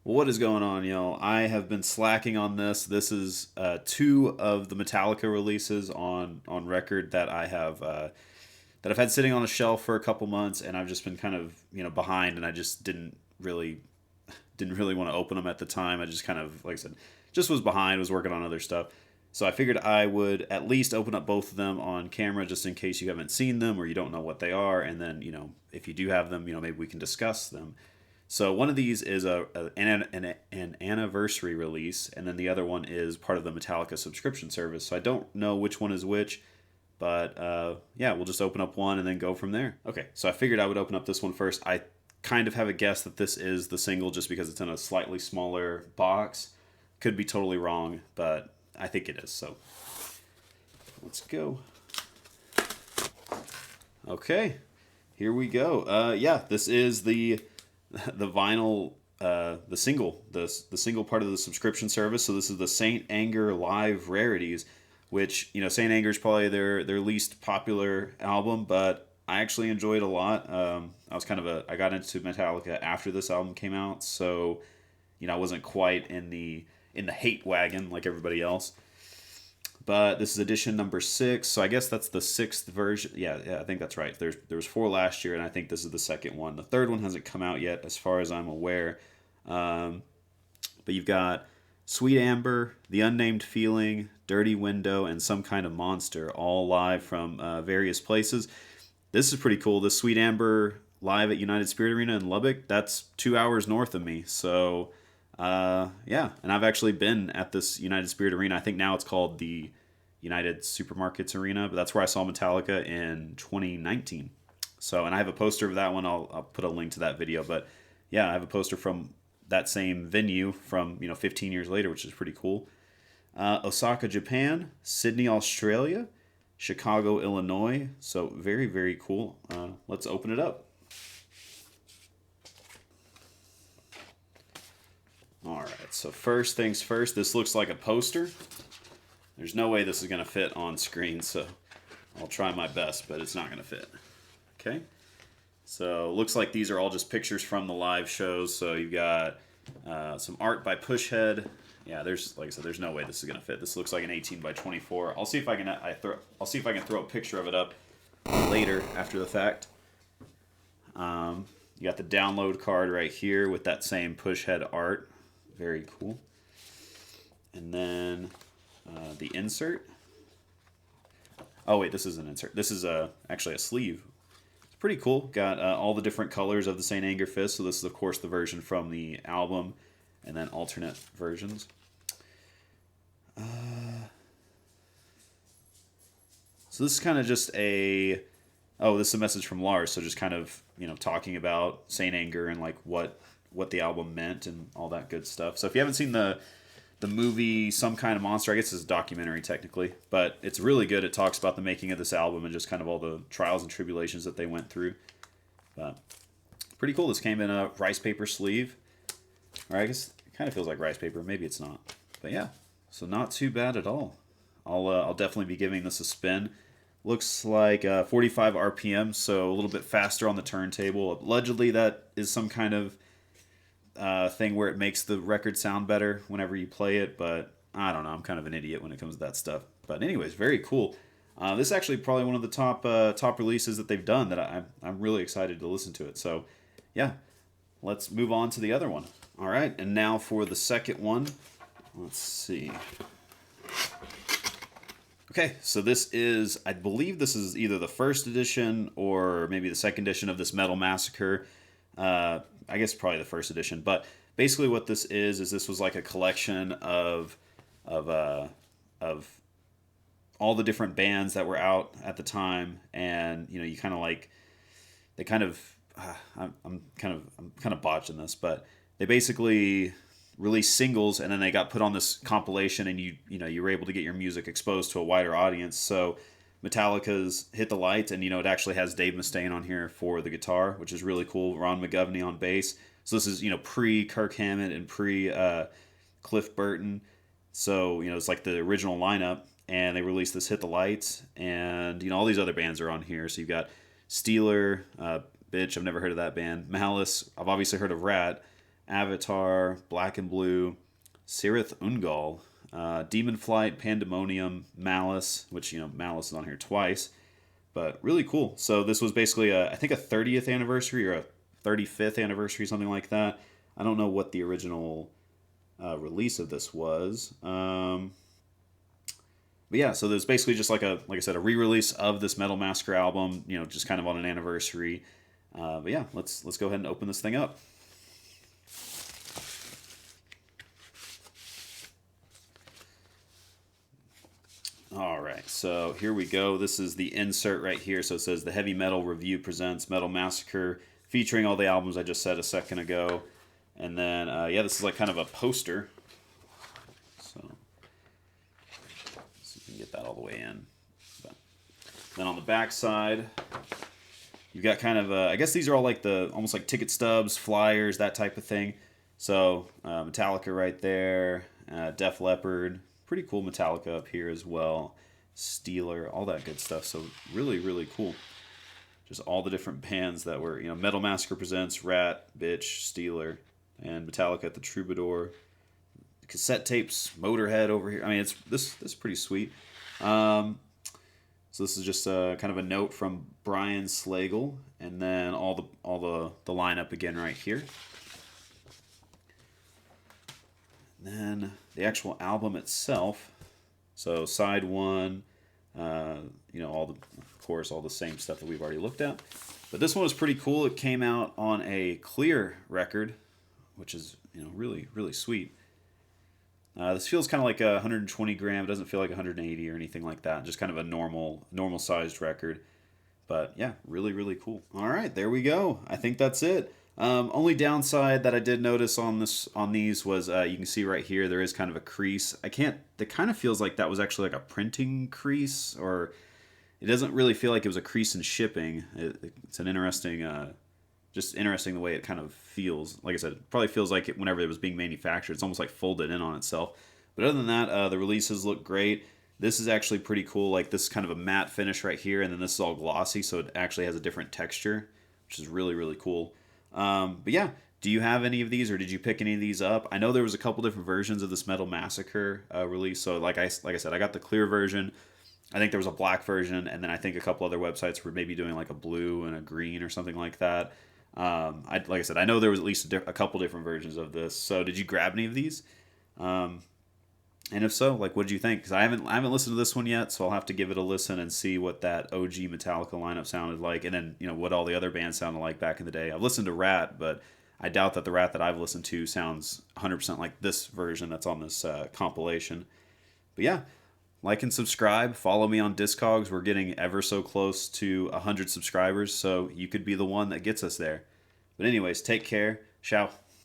What is going on, y'all? I have been slacking on this. This is two of the Metallica releases on record that I've had sitting on a shelf for a couple months, and I've just been kind of behind, and I just didn't really want to open them at the time. I just kind of, like I said, just was behind, was working on other stuff. So I figured I would at least open up both of them on camera just in case you haven't seen them or you don't know what they are, and then if you do have them, maybe we can discuss them. So one of these is an anniversary release, and then the other one is part of the Metallica subscription service. So I don't know which one is which, but yeah, we'll just open up one and then go from there. Okay, so I figured I would open up this one first. I kind of have a guess that this is the single just because it's in a slightly smaller box. Could be totally wrong, but I think it is. So let's go. Okay, here we go. Yeah, this is the vinyl, the single, the single part of the subscription service. So this is the Saint Anger Live Rarities, which Saint Anger is probably their least popular album, but I actually enjoyed a lot. I got into Metallica after this album came out, so I wasn't quite in the hate wagon like everybody else. But this is edition number 6, so I guess that's the sixth version. Yeah, I think that's right. There was 4 last year, and I think this is the second one. The third one hasn't come out yet, as far as I'm aware. But you've got Sweet Amber, The Unnamed Feeling, Dirty Window, and Some Kind of Monster, all live from various places. This is pretty cool. The Sweet Amber live at United Spirit Arena in Lubbock, that's 2 hours north of me. So yeah, and I've actually been at this United Spirit Arena. I think now it's called the United Supermarkets Arena, but that's where I saw Metallica in 2019. So, and I have a poster of that one. I'll put a link to that video. But yeah, I have a poster from that same venue from 15 years later, which is pretty cool. Osaka, Japan, Sydney, Australia, Chicago, Illinois. So very, very cool. Let's open it up. All right, so first things first, this looks like a poster. There's no way this is going to fit on screen, so I'll try my best, but it's not going to fit. Okay, so looks like these are all just pictures from the live shows. So you've got some art by Pushhead. Yeah, like I said, there's no way this is going to fit. This looks like an 18 by 24. I'll see if I can throw a picture of it up later after the fact. You got the download card right here with that same Pushhead art. Very cool. And then the insert. Oh wait, this is an insert. This is actually a sleeve. It's pretty cool. Got all the different colors of the Saint Anger Fist. So this is of course the version from the album, and then alternate versions. So this is kind of just a. Oh, this is a message from Lars. So just kind of talking about Saint Anger and like what the album meant and all that good stuff. So if you haven't seen the movie Some Kind of Monster, I guess it's a documentary technically, but it's really good. It talks about the making of this album and just kind of all the trials and tribulations that they went through. But pretty cool. This came in a rice paper sleeve. Or I guess it kind of feels like rice paper. Maybe it's not. But yeah, so not too bad at all. I'll definitely be giving this a spin. Looks like 45 RPM, so a little bit faster on the turntable. Allegedly, that is some kind of thing where it makes the record sound better whenever you play it, but I don't know. I'm kind of an idiot when it comes to that stuff. But anyways, very cool. This is actually probably one of the top releases that they've done that I'm really excited to listen to it. So yeah, let's move on to the other one. All right, and now for the second one. Let's see. Okay, so I believe this is either the first edition or maybe the second edition of this Metal Massacre. I guess probably the first edition, but basically what this is this was like a collection of all the different bands that were out at the time, and you kind of like they kind of I'm kind of botching this, but they basically released singles and then they got put on this compilation, and you were able to get your music exposed to a wider audience. So Metallica's Hit the Light, and it actually has Dave Mustaine on here for the guitar, which is really cool. Ron McGovney on bass. So this is pre Kirk Hammett and pre Cliff Burton. So it's like the original lineup, and they released this Hit the Light, and all these other bands are on here. So you've got Steeler, Bitch, I've never heard of that band. Malice, I've obviously heard of Rat. Avatar, Black and Blue, Sirith Ungol, Demon Flight, Pandemonium, Malice, which, Malice is on here twice, but really cool. So this was basically, I think, a 30th anniversary or a 35th anniversary, something like that. I don't know what the original release of this was. But yeah, so there's basically just like I said, a re-release of this Metal Massacre album, just kind of on an anniversary. But yeah, let's go ahead and open this thing up. All right, so here we go. This is the insert right here. So it says the Heavy Metal Review presents Metal Massacre, featuring all the albums I just said a second ago. And then, yeah, this is like kind of a poster. So you can get that all the way in. But then on the back side, you've got kind of, I guess these are all like almost like ticket stubs, flyers, that type of thing. So Metallica right there, Def Leppard, pretty cool Metallica up here as well, Steeler, all that good stuff. So really, really cool. Just all the different bands that were, Metal Massacre presents Rat, Bitch, Steeler, and Metallica at the Troubadour. Cassette tapes, Motorhead over here. I mean, this is pretty sweet. So this is just kind of a note from Brian Slagle, and then all the lineup again right here. And then the actual album itself. So side one, of course, all the same stuff that we've already looked at. But this one was pretty cool. It came out on a clear record, which is, really, really sweet. This feels kind of like a 120 gram. It doesn't feel like 180 or anything like that. Just kind of a normal sized record. But yeah, really, really cool. All right, there we go. I think that's it. Only downside that I did notice on these was you can see right here there is kind of a crease. It kind of feels like that was actually like a printing crease, or it doesn't really feel like it was a crease in shipping. It's an interesting, just interesting the way it kind of feels. Like I said, it probably feels like whenever it was being manufactured, it's almost like folded in on itself. But other than that, the releases look great. This is actually pretty cool. Like this is kind of a matte finish right here, and then this is all glossy, so it actually has a different texture, which is really, really cool. But yeah, do you have any of these, or did you pick any of these up? I know there was a couple different versions of this Metal Massacre release. So like I said, I got the clear version. I think there was a black version, and then I think a couple other websites were maybe doing like a blue and a green or something like that. Like I said, I know there was at least a couple different versions of this. So did you grab any of these? And if so, like, what did you think? Because I haven't listened to this one yet, so I'll have to give it a listen and see what that OG Metallica lineup sounded like, and then what all the other bands sounded like back in the day. I've listened to Rat, but I doubt that the Rat that I've listened to sounds 100% like this version that's on this compilation. But yeah, like and subscribe. Follow me on Discogs. We're getting ever so close to 100 subscribers, so you could be the one that gets us there. But anyways, take care. Ciao.